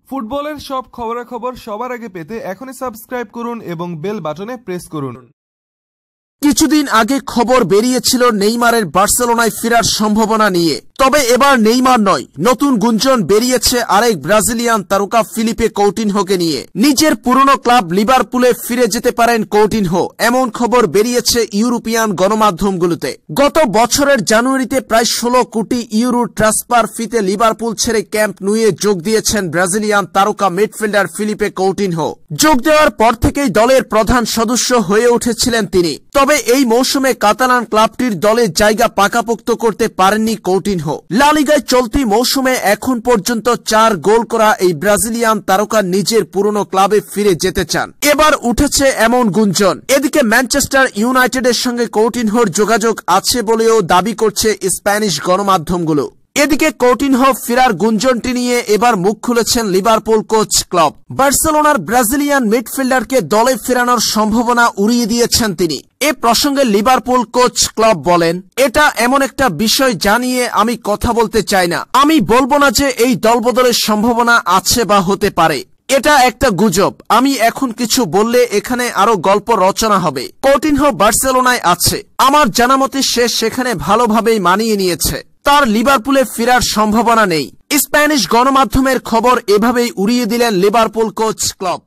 ফুটবলের সব খবরাখবর সবার আগে পেতে এখনই সাবস্ক্রাইব করুন এবং বেল বাটনে প্রেস করুন। কিছুদিন আগে খবর বেরিয়েছিল নেইমারের বার্সেলোনায় ফেরার সম্ভাবনা নিয়ে। তবে এবার নেইমার নয়, নতুন গুঞ্জন বেরিয়েছে আরেক ব্রাজিলিয়ান তারকা ফিলিপে কৌটিনহোকে নিয়ে। নিজের পুরনো ক্লাব লিভারপুলে ফিরে যেতে পারেন কৌটিনহো, এমন খবর বেরিয়েছে ইউরোপিয়ান গণমাধ্যমগুলোতে। গত বছরের জানুয়ারিতে প্রায় 16 কোটি ইউরো ট্রান্সফার ফিতে লিভারপুল ছেড়ে ক্যাম্প নুয়ে যোগ দিয়েছেন ব্রাজিলিয়ান তারকা মিডফিল্ডার ফিলিপে কৌটিনহো। যোগ দেওয়ার পর থেকেই দলের প্রধান সদস্য হয়ে উঠেছিলেন তিনি। তবে এই মৌসুমে কাতালান ক্লাবটির দলে জায়গা পাকাপোক্ত করতে পারেননি কৌটিনহো। লা লিগায় চলতি মৌসুমে এখন পর্যন্ত 4 গোল করা এই ব্রাজিলিয়ান তারকা নিজের পুরনো ক্লাবে ফিরে যেতে চান। এবার উঠেছে এমন গুঞ্জন। এদিকে ম্যানচেস্টার ইউনাইটেডের সঙ্গে কৌটিনহোর যোগাযোগ আছে বলেও দাবি করছে স্প্যানিশ গণমাধ্যমগুলো। এদিকে কৌটিনহো ফেরার গুঞ্জনটি নিয়ে এবার মুখ খুলেছেন লিভারপুল কোচ ক্লপ। বার্সেলোনার ব্রাজিলিয়ান মিডফিল্ডারকে দলে ফেরানোর সম্ভাবনা উড়িয়ে দিয়েছেন তিনি। এ প্রসঙ্গে লিভারপুল কোচ ক্লপ বলেন, এটা এমন একটা বিষয় যা নিয়ে আমি কথা বলতে চাই না। আমি বলবো না যে এই দলবদলের সম্ভাবনা আছে বা হতে পারে। এটা একটা গুজব। আমি এখন কিছু বললে এখানে আরো গল্প রচনা হবে। কৌটিনহো বার্সেলোনায় আছে, আমার জানামতে সে সেখানে ভালোভাবেই মানিয়ে নিয়েছে। তার লিভারপুলে ফেরার সম্ভাবনা নেই। স্প্যানিশ গণমাধ্যমের খবর এভাবেই উড়িয়ে দিলেন লিভারপুল কোচ ক্লপ।